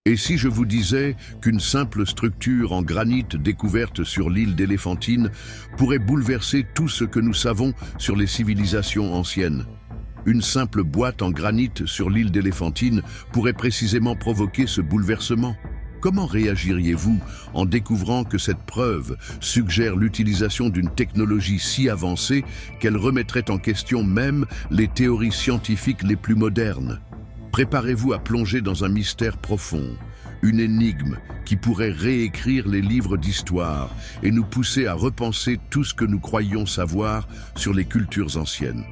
Et si je vous disais qu'une simple structure en granit découverte sur l'île d'Éléphantine pourrait bouleverser tout ce que nous savons sur les civilisations anciennes? Une simple boîte en granit sur l'île d'Éléphantine pourrait précisément provoquer ce bouleversement. Comment réagiriez-vous en découvrant que cette preuve suggère l'utilisation d'une technologie si avancée qu'elle remettrait en question même les théories scientifiques les plus modernes? Préparez-vous à plonger dans un mystère profond, une énigme qui pourrait réécrire les livres d'histoire et nous pousser à repenser tout ce que nous croyions savoir sur les cultures anciennes.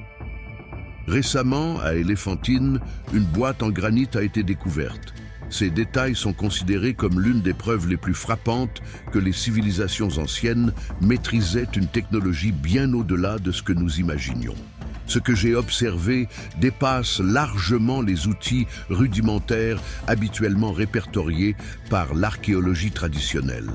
Récemment, à Éléphantine, une boîte en granit a été découverte. Ces détails sont considérés comme l'une des preuves les plus frappantes que les civilisations anciennes maîtrisaient une technologie bien au-delà de ce que nous imaginions. Ce que j'ai observé dépasse largement les outils rudimentaires habituellement répertoriés par l'archéologie traditionnelle.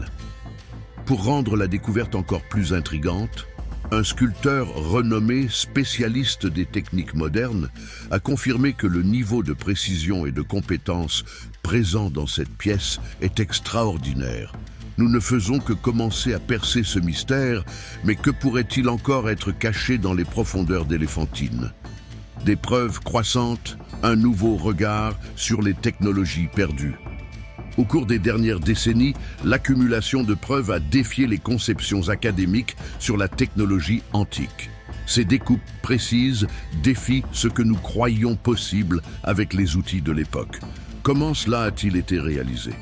Pour rendre la découverte encore plus intrigante, un sculpteur renommé, spécialiste des techniques modernes, a confirmé que le niveau de précision et de compétence présent dans cette pièce est extraordinaire. Nous ne faisons que commencer à percer ce mystère, mais que pourrait-il encore être caché dans les profondeurs d'Éléphantine? Des preuves croissantes, un nouveau regard sur les technologies perdues. Au cours des dernières décennies, l'accumulation de preuves a défié les conceptions académiques sur la technologie antique. Ces découpes précises défient ce que nous croyions possible avec les outils de l'époque. Comment cela a-t-il été réalisé?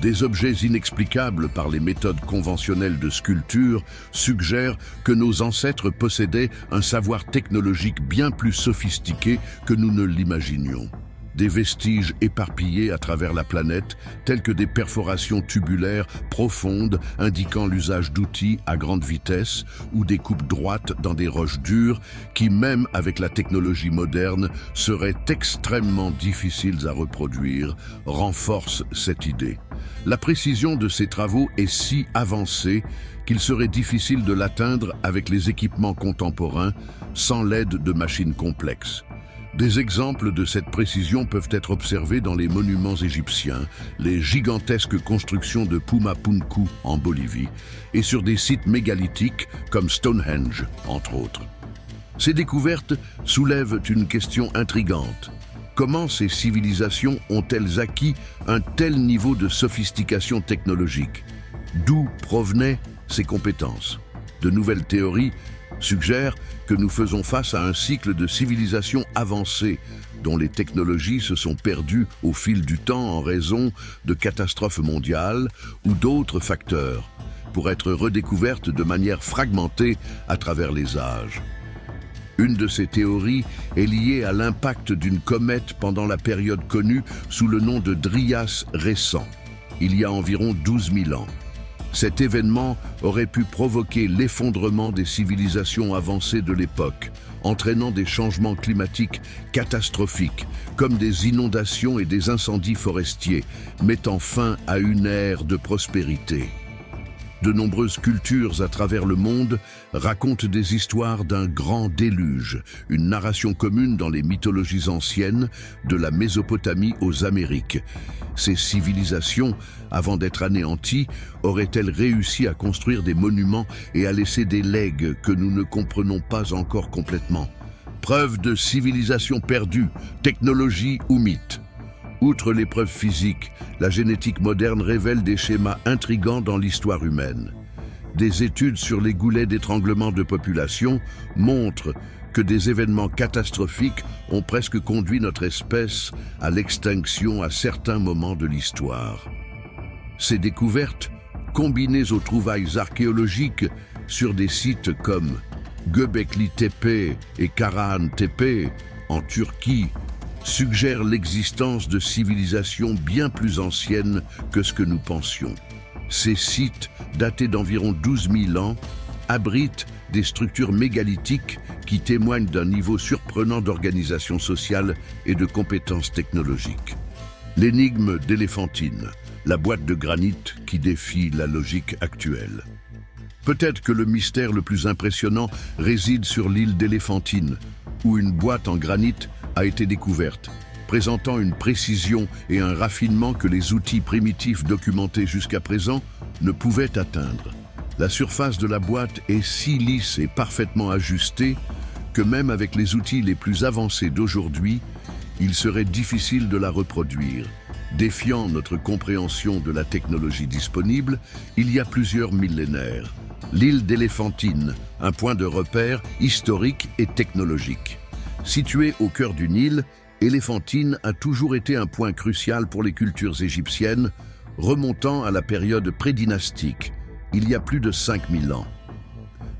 Des objets inexplicables par les méthodes conventionnelles de sculpture suggèrent que nos ancêtres possédaient un savoir technologique bien plus sophistiqué que nous ne l'imaginions. Des vestiges éparpillés à travers la planète, tels que des perforations tubulaires profondes indiquant l'usage d'outils à grande vitesse ou des coupes droites dans des roches dures qui, même avec la technologie moderne, seraient extrêmement difficiles à reproduire, renforcent cette idée. La précision de ces travaux est si avancée qu'il serait difficile de l'atteindre avec les équipements contemporains sans l'aide de machines complexes. Des exemples de cette précision peuvent être observés dans les monuments égyptiens, les gigantesques constructions de Pumapunku en Bolivie et sur des sites mégalithiques comme Stonehenge, entre autres. Ces découvertes soulèvent une question intrigante. Comment ces civilisations ont-elles acquis un tel niveau de sophistication technologique? D'où provenaient ces compétences? De nouvelles théories suggèrent que nous faisons face à un cycle de civilisation avancée dont les technologies se sont perdues au fil du temps en raison de catastrophes mondiales ou d'autres facteurs, pour être redécouvertes de manière fragmentée à travers les âges. Une de ces théories est liée à l'impact d'une comète pendant la période connue sous le nom de Dryas récent, il y a environ 12 000 ans. Cet événement aurait pu provoquer l'effondrement des civilisations avancées de l'époque, entraînant des changements climatiques catastrophiques, comme des inondations et des incendies forestiers, mettant fin à une ère de prospérité. De nombreuses cultures à travers le monde racontent des histoires d'un grand déluge, une narration commune dans les mythologies anciennes, de la Mésopotamie aux Amériques. Ces civilisations, avant d'être anéanties, auraient-elles réussi à construire des monuments et à laisser des legs que nous ne comprenons pas encore complètement? Preuve de civilisation perdue, technologie ou mythe. Outre les preuves physiques, la génétique moderne révèle des schémas intrigants dans l'histoire humaine. Des études sur les goulets d'étranglement de population montrent que des événements catastrophiques ont presque conduit notre espèce à l'extinction à certains moments de l'histoire. Ces découvertes, combinées aux trouvailles archéologiques sur des sites comme Göbekli Tepe et Karahan Tepe en Turquie, suggèrent l'existence de civilisations bien plus anciennes que ce que nous pensions. Ces sites, datés d'environ 12 000 ans, abritent des structures mégalithiques qui témoignent d'un niveau surprenant d'organisation sociale et de compétences technologiques. L'énigme d'Éléphantine, la boîte de granit qui défie la logique actuelle. Peut-être que le mystère le plus impressionnant réside sur l'île d'Éléphantine, où une boîte en granit a été découverte. présentant une précision et un raffinement que les outils primitifs documentés jusqu'à présent ne pouvaient atteindre. La surface de la boîte est si lisse et parfaitement ajustée que même avec les outils les plus avancés d'aujourd'hui, il serait difficile de la reproduire. Défiant notre compréhension de la technologie disponible, il y a plusieurs millénaires. L'île d'Éléphantine, un point de repère historique et technologique. Située au cœur d'une île, Éléphantine a toujours été un point crucial pour les cultures égyptiennes, remontant à la période prédynastique, il y a plus de 5000 ans.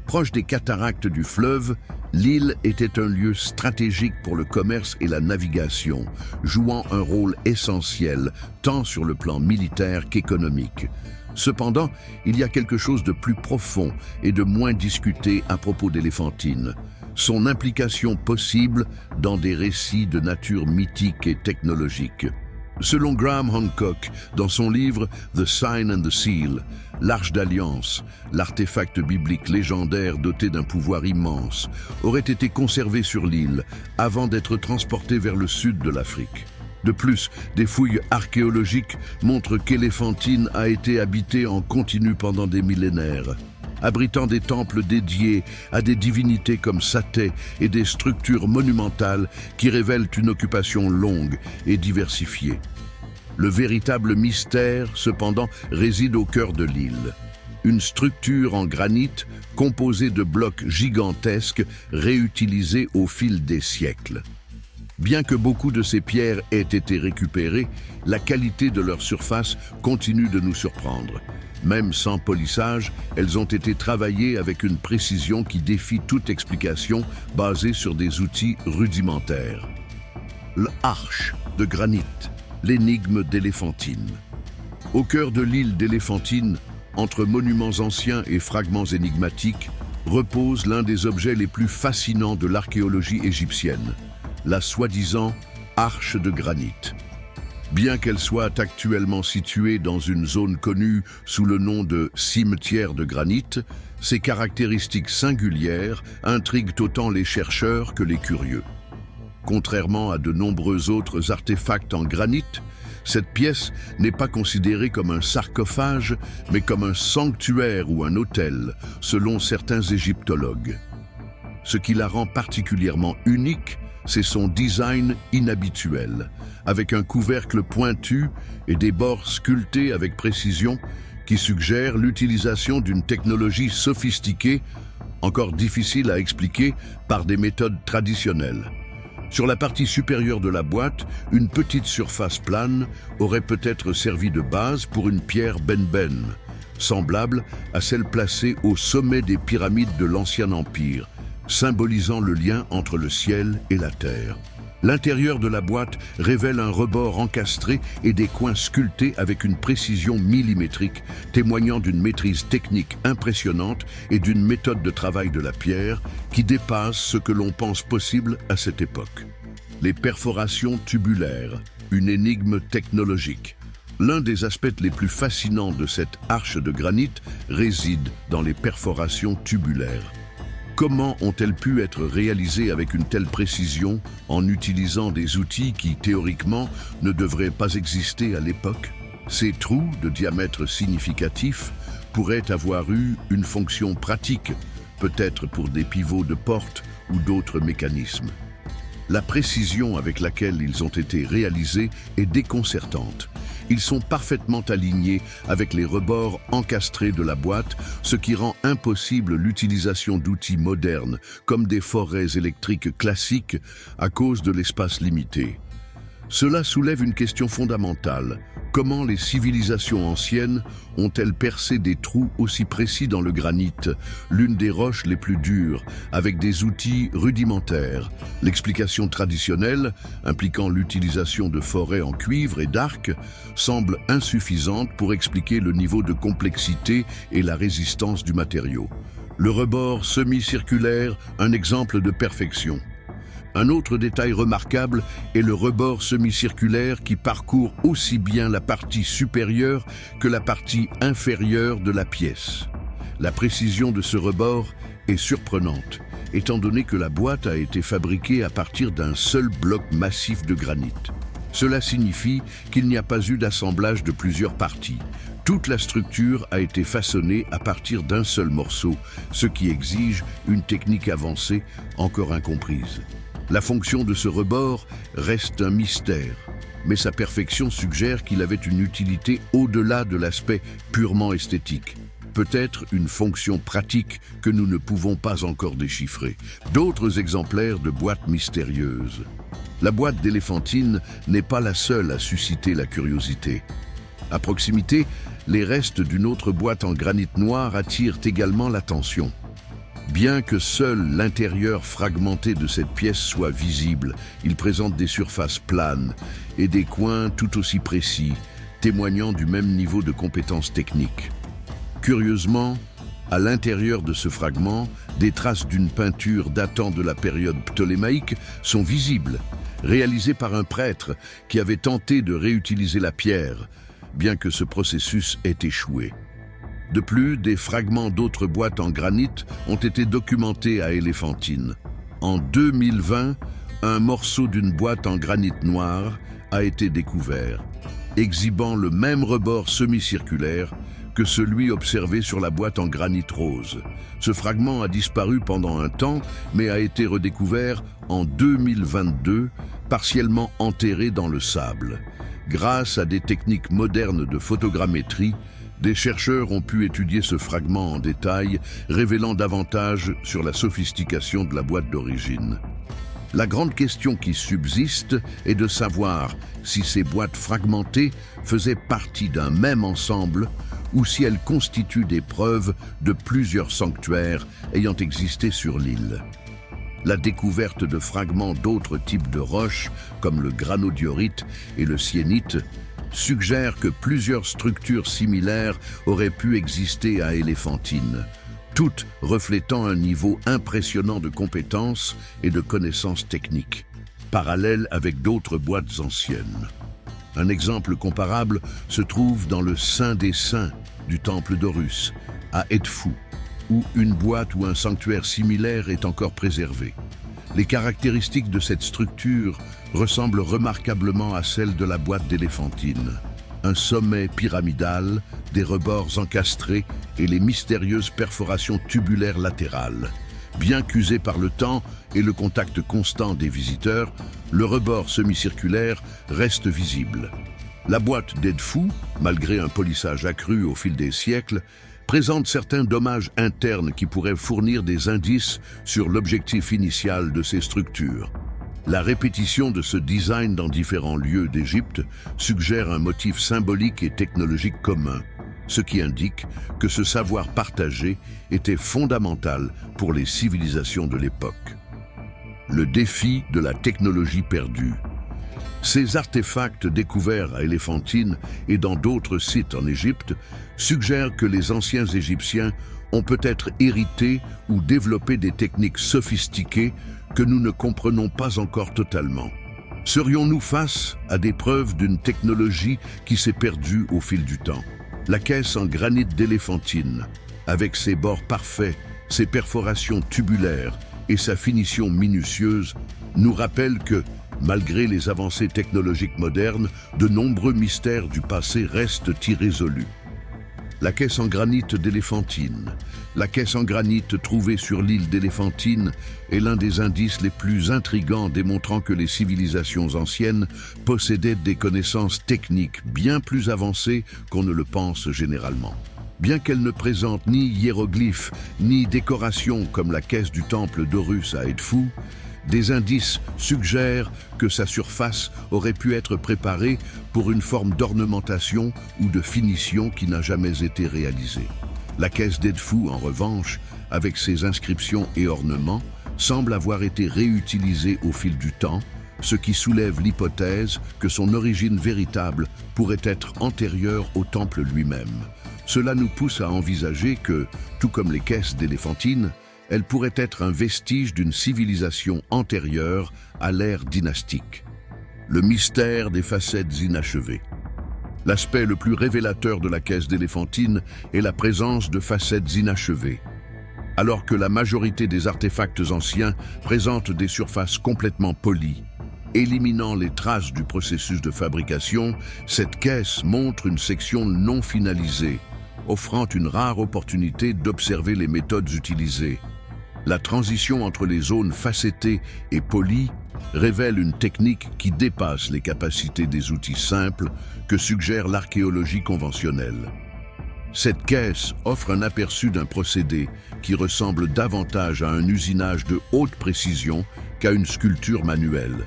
Proche des cataractes du fleuve, l'île était un lieu stratégique pour le commerce et la navigation, jouant un rôle essentiel tant sur le plan militaire qu'économique. Cependant, il y a quelque chose de plus profond et de moins discuté à propos d'Éléphantine. Son implication possible dans des récits de nature mythique et technologique. Selon Graham Hancock, dans son livre The Sign and the Seal, l'Arche d'Alliance, l'artefact biblique légendaire doté d'un pouvoir immense, aurait été conservé sur l'île avant d'être transporté vers le sud de l'Afrique. De plus, des fouilles archéologiques montrent qu'Éléphantine a été habitée en continu pendant des millénaires, abritant des temples dédiés à des divinités comme Saté et des structures monumentales qui révèlent une occupation longue et diversifiée. Le véritable mystère, cependant, réside au cœur de l'île. Une structure en granit composée de blocs gigantesques réutilisés au fil des siècles. Bien que beaucoup de ces pierres aient été récupérées, la qualité de leur surface continue de nous surprendre. Même sans polissage, elles ont été travaillées avec une précision qui défie toute explication basée sur des outils rudimentaires. L'arche de granit, l'énigme d'Éléphantine. Au cœur de l'île d'Éléphantine, entre monuments anciens et fragments énigmatiques, repose l'un des objets les plus fascinants de l'archéologie égyptienne, la soi-disant arche de granit. Bien qu'elle soit actuellement située dans une zone connue sous le nom de cimetière de granit, ses caractéristiques singulières intriguent autant les chercheurs que les curieux. Contrairement à de nombreux autres artefacts en granit, cette pièce n'est pas considérée comme un sarcophage, mais comme un sanctuaire ou un autel, selon certains égyptologues. Ce qui la rend particulièrement unique, c'est son design inhabituel, avec un couvercle pointu et des bords sculptés avec précision qui suggèrent l'utilisation d'une technologie sophistiquée, encore difficile à expliquer par des méthodes traditionnelles. Sur la partie supérieure de la boîte, une petite surface plane aurait peut-être servi de base pour une pierre benben, semblable à celle placée au sommet des pyramides de l'Ancien Empire, symbolisant le lien entre le ciel et la terre. L'intérieur de la boîte révèle un rebord encastré et des coins sculptés avec une précision millimétrique, témoignant d'une maîtrise technique impressionnante et d'une méthode de travail de la pierre qui dépasse ce que l'on pense possible à cette époque. Les perforations tubulaires, une énigme technologique. L'un des aspects les plus fascinants de cette arche de granit réside dans les perforations tubulaires. Comment ont-elles pu être réalisées avec une telle précision en utilisant des outils qui, théoriquement, ne devraient pas exister à l'époque? Ces trous de diamètre significatif pourraient avoir eu une fonction pratique, peut-être pour des pivots de porte ou d'autres mécanismes. La précision avec laquelle ils ont été réalisés est déconcertante. Ils sont parfaitement alignés avec les rebords encastrés de la boîte, ce qui rend impossible l'utilisation d'outils modernes, comme des forêts électriques classiques, à cause de l'espace limité. Cela soulève une question fondamentale. Comment les civilisations anciennes ont-elles percé des trous aussi précis dans le granit, l'une des roches les plus dures, avec des outils rudimentaires? L'explication traditionnelle, impliquant l'utilisation de forêts en cuivre et d'arc, semble insuffisante pour expliquer le niveau de complexité et la résistance du matériau. Le rebord semi-circulaire, un exemple de perfection. Un autre détail remarquable est le rebord semi-circulaire qui parcourt aussi bien la partie supérieure que la partie inférieure de la pièce. La précision de ce rebord est surprenante étant donné que la boîte a été fabriquée à partir d'un seul bloc massif de granit. Cela signifie qu'il n'y a pas eu d'assemblage de plusieurs parties. Toute la structure a été façonnée à partir d'un seul morceau, ce qui exige une technique avancée encore incomprise. La fonction de ce rebord reste un mystère, mais sa perfection suggère qu'il avait une utilité au-delà de l'aspect purement esthétique. Peut-être une fonction pratique que nous ne pouvons pas encore déchiffrer. D'autres exemplaires de boîtes mystérieuses. La boîte d'éléphantine n'est pas la seule à susciter la curiosité. À proximité, les restes d'une autre boîte en granit noir attirent également l'attention. Bien que seul l'intérieur fragmenté de cette pièce soit visible, il présente des surfaces planes et des coins tout aussi précis, témoignant du même niveau de compétence technique. Curieusement, à l'intérieur de ce fragment, des traces d'une peinture datant de la période ptolémaïque sont visibles, réalisée par un prêtre qui avait tenté de réutiliser la pierre, bien que ce processus ait échoué. De plus, des fragments d'autres boîtes en granit ont été documentés à Éléphantine. En 2020, un morceau d'une boîte en granit noir a été découvert, exhibant le même rebord semi-circulaire que celui observé sur la boîte en granit rose. Ce fragment a disparu pendant un temps, mais a été redécouvert en 2022, partiellement enterré dans le sable. Grâce à des techniques modernes de photogrammétrie, des chercheurs ont pu étudier ce fragment en détail, révélant davantage sur la sophistication de la boîte d'origine. La grande question qui subsiste est de savoir si ces boîtes fragmentées faisaient partie d'un même ensemble ou si elles constituent des preuves de plusieurs sanctuaires ayant existé sur l'île. La découverte de fragments d'autres types de roches, comme le granodiorite et le syénite, suggère que plusieurs structures similaires auraient pu exister à Éléphantine, toutes reflétant un niveau impressionnant de compétences et de connaissances techniques, parallèles avec d'autres boîtes anciennes. Un exemple comparable se trouve dans le Saint des Saints du temple d'Horus, à Edfou, où une boîte ou un sanctuaire similaire est encore préservé. Les caractéristiques de cette structure ressemblent remarquablement à celles de la boîte d'Éléphantine. Un sommet pyramidal, des rebords encastrés et les mystérieuses perforations tubulaires latérales. Bien qu'usé par le temps et le contact constant des visiteurs, le rebord semi-circulaire reste visible. La boîte d'Edfou, malgré un polissage accru au fil des siècles, présente certains dommages internes qui pourraient fournir des indices sur l'objectif initial de ces structures. La répétition de ce design dans différents lieux d'Égypte suggère un motif symbolique et technologique commun, ce qui indique que ce savoir partagé était fondamental pour les civilisations de l'époque. Le défi de la technologie perdue. Ces artefacts découverts à Éléphantine et dans d'autres sites en Égypte suggèrent que les anciens Égyptiens ont peut-être hérité ou développé des techniques sophistiquées que nous ne comprenons pas encore totalement. Serions-nous face à des preuves d'une technologie qui s'est perdue au fil du temps? La caisse en granit d'Éléphantine, avec ses bords parfaits, ses perforations tubulaires et sa finition minutieuse, nous rappelle que, malgré les avancées technologiques modernes, de nombreux mystères du passé restent irrésolus. La caisse en granit d'Éléphantine. La caisse en granit trouvée sur l'île d'Éléphantine est l'un des indices les plus intrigants démontrant que les civilisations anciennes possédaient des connaissances techniques bien plus avancées qu'on ne le pense généralement. Bien qu'elle ne présente ni hiéroglyphes ni décorations comme la caisse du temple d'Horus à Edfou, des indices suggèrent que sa surface aurait pu être préparée pour une forme d'ornementation ou de finition qui n'a jamais été réalisée. La caisse d'Edfou, en revanche, avec ses inscriptions et ornements, semble avoir été réutilisée au fil du temps, ce qui soulève l'hypothèse que son origine véritable pourrait être antérieure au temple lui-même. Cela nous pousse à envisager que, tout comme les caisses d'Éléphantine, elle pourrait être un vestige d'une civilisation antérieure à l'ère dynastique. Le mystère des facettes inachevées. L'aspect le plus révélateur de la caisse d'Éléphantine est la présence de facettes inachevées. alors que la majorité des artefacts anciens présentent des surfaces complètement polies. Éliminant les traces du processus de fabrication, cette caisse montre une section non finalisée, offrant une rare opportunité d'observer les méthodes utilisées. La transition entre les zones facettées et polies révèle une technique qui dépasse les capacités des outils simples que suggère l'archéologie conventionnelle. Cette caisse offre un aperçu d'un procédé qui ressemble davantage à un usinage de haute précision qu'à une sculpture manuelle.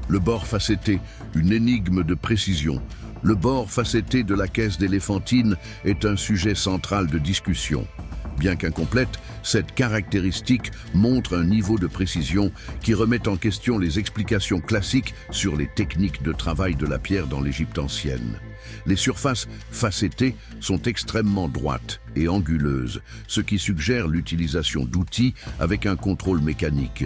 Le bord facetté, une énigme de précision. Le bord facetté de la caisse d'éléphantine est un sujet central de discussion. Bien qu'incomplète, cette caractéristique montre un niveau de précision qui remet en question les explications classiques sur les techniques de travail de la pierre dans l'Égypte ancienne. Les surfaces facettées sont extrêmement droites et anguleuses, ce qui suggère l'utilisation d'outils avec un contrôle mécanique.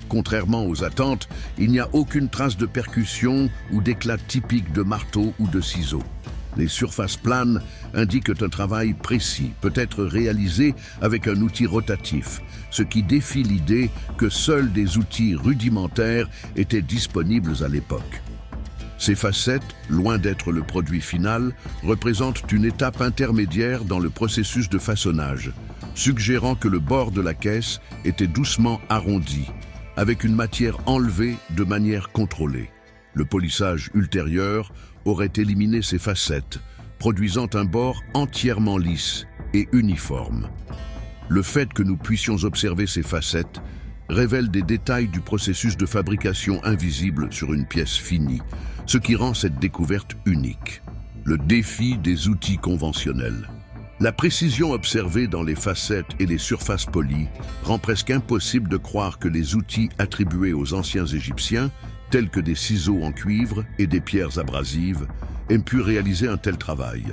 Contrairement aux attentes, il n'y a aucune trace de percussion ou d'éclat typique de marteau ou de ciseaux. Les surfaces planes indiquent un travail précis, peut être réalisé avec un outil rotatif, ce qui défie l'idée que seuls des outils rudimentaires étaient disponibles à l'époque. Ces facettes, loin d'être le produit final, représentent une étape intermédiaire dans le processus de façonnage, suggérant que le bord de la caisse était doucement arrondi, avec une matière enlevée de manière contrôlée. Le polissage ultérieur aurait éliminé ces facettes, produisant un bord entièrement lisse et uniforme. Le fait que nous puissions observer ces facettes révèle des détails du processus de fabrication invisible sur une pièce finie, ce qui rend cette découverte unique. Le défi des outils conventionnels. La précision observée dans les facettes et les surfaces polies rend presque impossible de croire que les outils attribués aux anciens Égyptiens, tels que des ciseaux en cuivre et des pierres abrasives, aient pu réaliser un tel travail.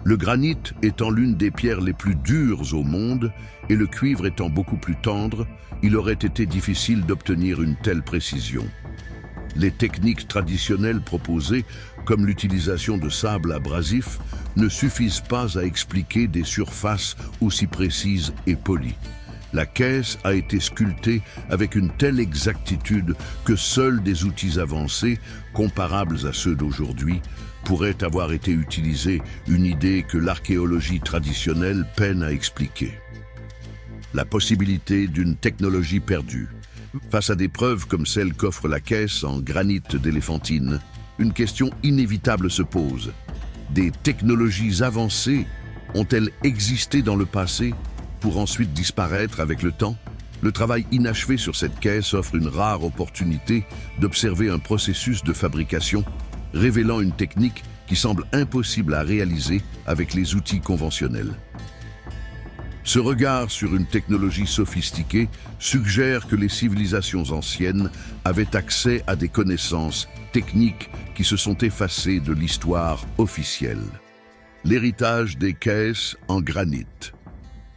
Le granit étant l'une des pierres les plus dures au monde et le cuivre étant beaucoup plus tendre, il aurait été difficile d'obtenir une telle précision. Les techniques traditionnelles proposées, comme l'utilisation de sable abrasif, ne suffisent pas à expliquer des surfaces aussi précises et polies. La caisse a été sculptée avec une telle exactitude que seuls des outils avancés, comparables à ceux d'aujourd'hui, pourraient avoir été utilisés, une idée que l'archéologie traditionnelle peine à expliquer. La possibilité d'une technologie perdue. Face à des preuves comme celle qu'offre la caisse en granit d'éléphantine, une question inévitable se pose. Des technologies avancées ont-elles existé dans le passé pour ensuite disparaître avec le temps? Le travail inachevé sur cette caisse offre une rare opportunité d'observer un processus de fabrication, révélant une technique qui semble impossible à réaliser avec les outils conventionnels. Ce regard sur une technologie sophistiquée suggère que les civilisations anciennes avaient accès à des connaissances techniques qui se sont effacées de l'histoire officielle. L'héritage des caisses en granit.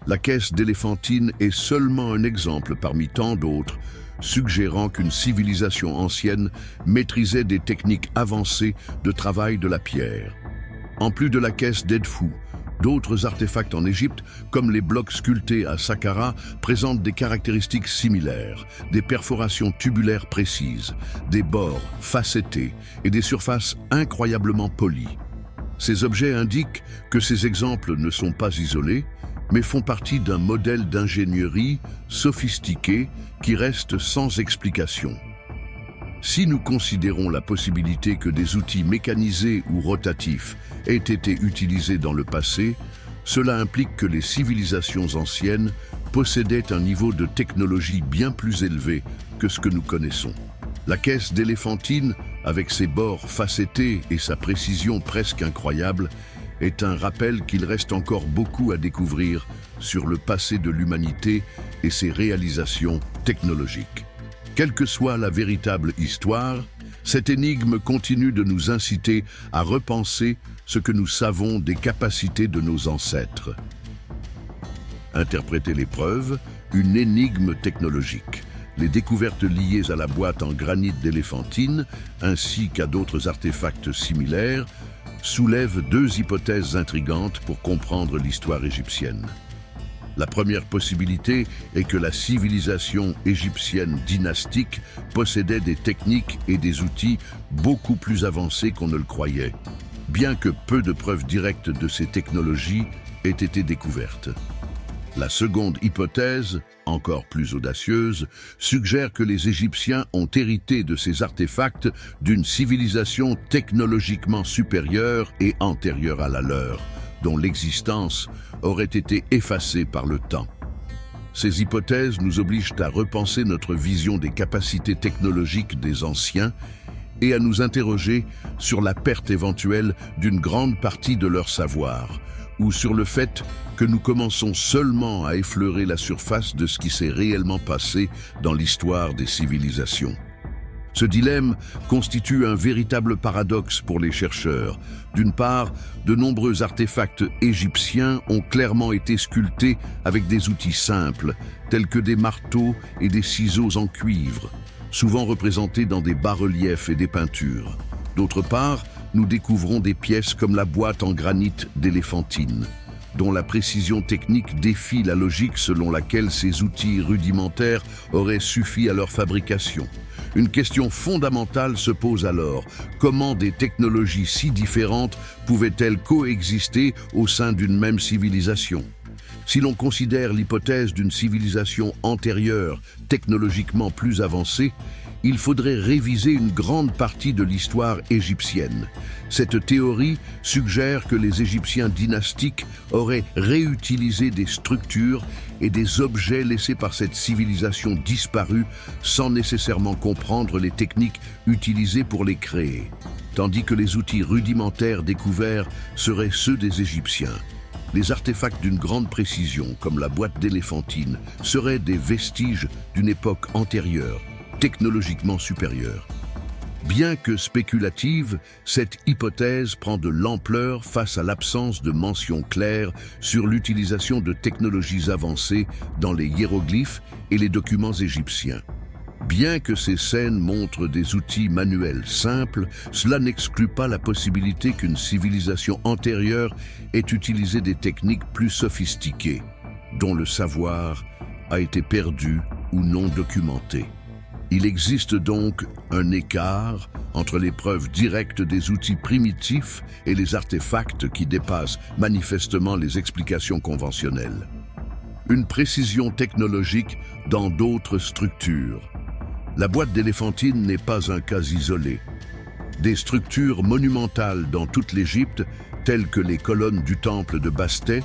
La caisse d'éléphantine est seulement un exemple parmi tant d'autres, suggérant qu'une civilisation ancienne maîtrisait des techniques avancées de travail de la pierre. En plus de la caisse d'Edfou, d'autres artefacts en Égypte, comme les blocs sculptés à Saqqara, présentent des caractéristiques similaires, des perforations tubulaires précises, des bords facettés et des surfaces incroyablement polies. Ces objets indiquent que ces exemples ne sont pas isolés, mais font partie d'un modèle d'ingénierie sophistiqué qui reste sans explication. Si nous considérons la possibilité que des outils mécanisés ou rotatifs aient été utilisés dans le passé, cela implique que les civilisations anciennes possédaient un niveau de technologie bien plus élevé que ce que nous connaissons. La caisse d'éléphantine, avec ses bords facettés et sa précision presque incroyable, est un rappel qu'il reste encore beaucoup à découvrir sur le passé de l'humanité et ses réalisations technologiques. Quelle que soit la véritable histoire, cette énigme continue de nous inciter à repenser ce que nous savons des capacités de nos ancêtres. Interpréter les preuves, une énigme technologique. Les découvertes liées à la boîte en granit d'éléphantine, ainsi qu'à d'autres artefacts similaires, soulèvent deux hypothèses intrigantes pour comprendre l'histoire égyptienne. La première possibilité est que la civilisation égyptienne dynastique possédait des techniques et des outils beaucoup plus avancés qu'on ne le croyait, bien que peu de preuves directes de ces technologies aient été découvertes. La seconde hypothèse, encore plus audacieuse, suggère que les Égyptiens ont hérité de ces artefacts d'une civilisation technologiquement supérieure et antérieure à la leur, dont l'existence aurait été effacée par le temps. Ces hypothèses nous obligent à repenser notre vision des capacités technologiques des anciens et à nous interroger sur la perte éventuelle d'une grande partie de leur savoir, ou sur le fait que nous commençons seulement à effleurer la surface de ce qui s'est réellement passé dans l'histoire des civilisations. Ce dilemme constitue un véritable paradoxe pour les chercheurs. D'une part, de nombreux artefacts égyptiens ont clairement été sculptés avec des outils simples, tels que des marteaux et des ciseaux en cuivre, souvent représentés dans des bas-reliefs et des peintures. D'autre part, nous découvrons des pièces comme la boîte en granit d'Éléphantine, dont la précision technique défie la logique selon laquelle ces outils rudimentaires auraient suffi à leur fabrication. Une question fondamentale se pose alors: comment des technologies si différentes pouvaient-elles coexister au sein d'une même civilisation? Si l'on considère l'hypothèse d'une civilisation antérieure, technologiquement plus avancée, il faudrait réviser une grande partie de l'histoire égyptienne. Cette théorie suggère que les Égyptiens dynastiques auraient réutilisé des structures et des objets laissés par cette civilisation disparue sans nécessairement comprendre les techniques utilisées pour les créer, tandis que les outils rudimentaires découverts seraient ceux des Égyptiens. Les artefacts d'une grande précision, comme la boîte d'Éléphantine, seraient des vestiges d'une époque antérieure, technologiquement supérieure. Bien que spéculative, cette hypothèse prend de l'ampleur face à l'absence de mentions claires sur l'utilisation de technologies avancées dans les hiéroglyphes et les documents égyptiens. Bien que ces scènes montrent des outils manuels simples, cela n'exclut pas la possibilité qu'une civilisation antérieure ait utilisé des techniques plus sophistiquées, dont le savoir a été perdu ou non documenté. Il existe donc un écart entre les preuves directes des outils primitifs et les artefacts qui dépassent manifestement les explications conventionnelles. Une précision technologique dans d'autres structures. La boîte d'Éléphantine n'est pas un cas isolé. Des structures monumentales dans toute l'Égypte, telles que les colonnes du temple de Bastet,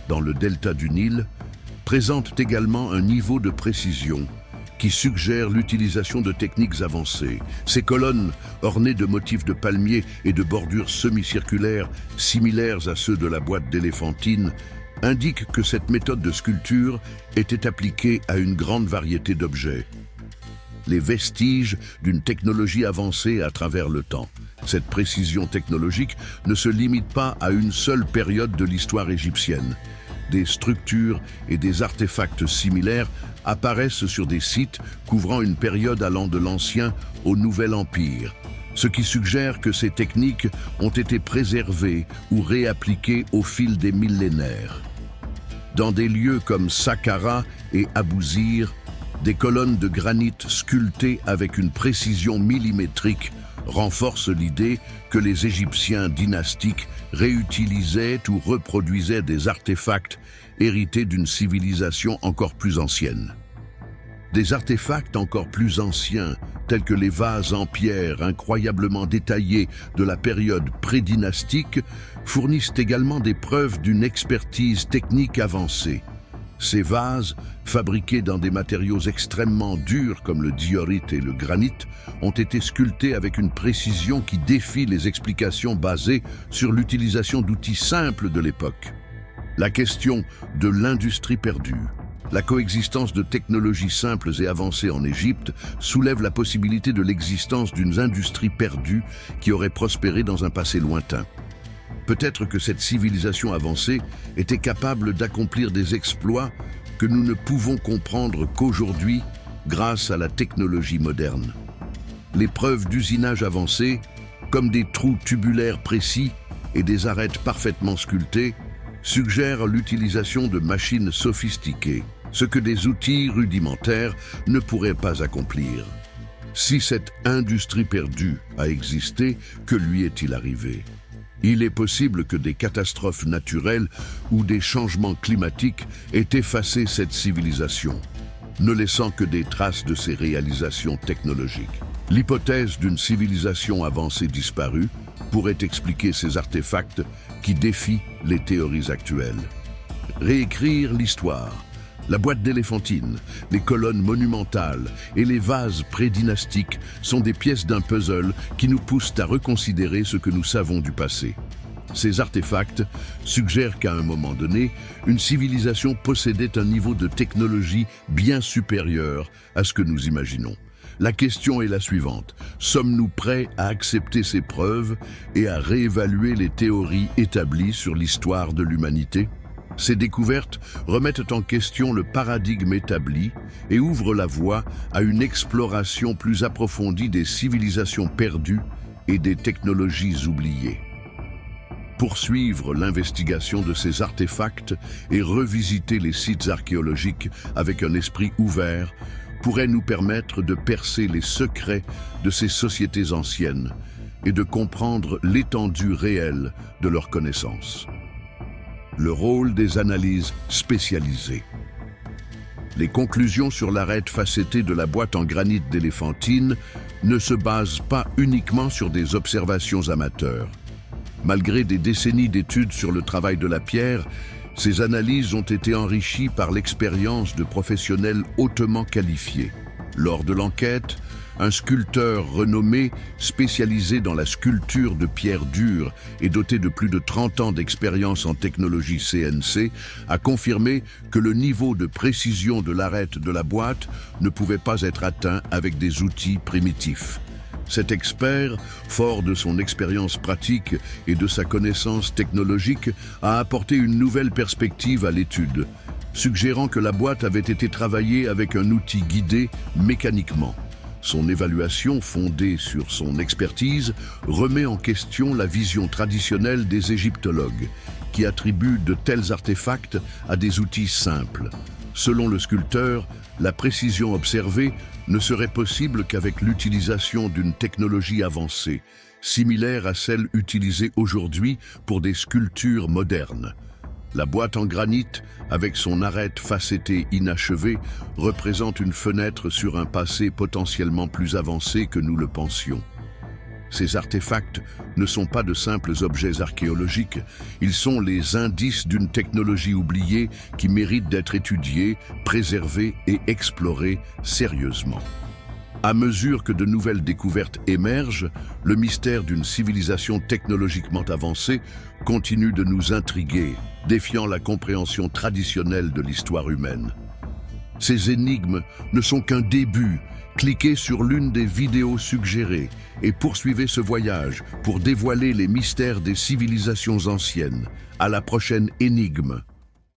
dans le delta du Nil, présentent également un niveau de précision qui suggère l'utilisation de techniques avancées. Ces colonnes, ornées de motifs de palmiers et de bordures semi-circulaires similaires à ceux de la boîte d'Éléphantine, indiquent que cette méthode de sculpture était appliquée à une grande variété d'objets. Les vestiges d'une technologie avancée à travers le temps. Cette précision technologique ne se limite pas à une seule période de l'histoire égyptienne. Des structures et des artefacts similaires apparaissent sur des sites couvrant une période allant de l'Ancien au Nouvel Empire, ce qui suggère que ces techniques ont été préservées ou réappliquées au fil des millénaires. Dans des lieux comme Saqqara et Abousir, des colonnes de granit sculptées avec une précision millimétrique renforcent l'idée que les Égyptiens dynastiques réutilisaient ou reproduisaient des artefacts hérités d'une civilisation encore plus ancienne. Des artefacts encore plus anciens, tels que les vases en pierre incroyablement détaillés de la période prédynastique, fournissent également des preuves d'une expertise technique avancée. Ces vases, fabriqués dans des matériaux extrêmement durs comme le diorite et le granit, ont été sculptés avec une précision qui défie les explications basées sur l'utilisation d'outils simples de l'époque. La question de l'industrie perdue. La coexistence de technologies simples et avancées en Égypte soulève la possibilité de l'existence d'une industrie perdue qui aurait prospéré dans un passé lointain. Peut-être que cette civilisation avancée était capable d'accomplir des exploits que nous ne pouvons comprendre qu'aujourd'hui grâce à la technologie moderne. Les preuves d'usinage avancé, comme des trous tubulaires précis et des arêtes parfaitement sculptées, suggèrent l'utilisation de machines sophistiquées, ce que des outils rudimentaires ne pourraient pas accomplir. Si cette industrie perdue a existé, que lui est-il arrivé? Il est possible que des catastrophes naturelles ou des changements climatiques aient effacé cette civilisation, ne laissant que des traces de ses réalisations technologiques. L'hypothèse d'une civilisation avancée disparue pourrait expliquer ces artefacts qui défient les théories actuelles. Réécrire l'histoire. La boîte d'éléphantine, les colonnes monumentales et les vases prédynastiques sont des pièces d'un puzzle qui nous poussent à reconsidérer ce que nous savons du passé. Ces artefacts suggèrent qu'à un moment donné, une civilisation possédait un niveau de technologie bien supérieur à ce que nous imaginons. La question est la suivante. Sommes-nous prêts à accepter ces preuves et à réévaluer les théories établies sur l'histoire de l'humanité? Ces découvertes remettent en question le paradigme établi et ouvrent la voie à une exploration plus approfondie des civilisations perdues et des technologies oubliées. Poursuivre l'investigation de ces artefacts et revisiter les sites archéologiques avec un esprit ouvert pourrait nous permettre de percer les secrets de ces sociétés anciennes et de comprendre l'étendue réelle de leurs connaissances. Le rôle des analyses spécialisées. Les conclusions sur l'arête facettée de la boîte en granit d'éléphantine ne se basent pas uniquement sur des observations amateurs. Malgré des décennies d'études sur le travail de la pierre, ces analyses ont été enrichies par l'expérience de professionnels hautement qualifiés. Lors de l'enquête, un sculpteur renommé, spécialisé dans la sculpture de pierre dure et doté de plus de 30 ans d'expérience en technologie CNC, a confirmé que le niveau de précision de l'arête de la boîte ne pouvait pas être atteint avec des outils primitifs. Cet expert, fort de son expérience pratique et de sa connaissance technologique, a apporté une nouvelle perspective à l'étude, suggérant que la boîte avait été travaillée avec un outil guidé mécaniquement. Son évaluation, fondée sur son expertise, remet en question la vision traditionnelle des égyptologues, qui attribuent de tels artefacts à des outils simples. Selon le sculpteur, la précision observée ne serait possible qu'avec l'utilisation d'une technologie avancée, similaire à celle utilisée aujourd'hui pour des sculptures modernes. La boîte en granit, avec son arête facettée inachevée, représente une fenêtre sur un passé potentiellement plus avancé que nous le pensions. Ces artefacts ne sont pas de simples objets archéologiques, ils sont les indices d'une technologie oubliée qui mérite d'être étudiée, préservée et explorée sérieusement. À mesure que de nouvelles découvertes émergent, le mystère d'une civilisation technologiquement avancée continue de nous intriguer, défiant la compréhension traditionnelle de l'histoire humaine. Ces énigmes ne sont qu'un début. Cliquez sur l'une des vidéos suggérées et poursuivez ce voyage pour dévoiler les mystères des civilisations anciennes. À la prochaine énigme.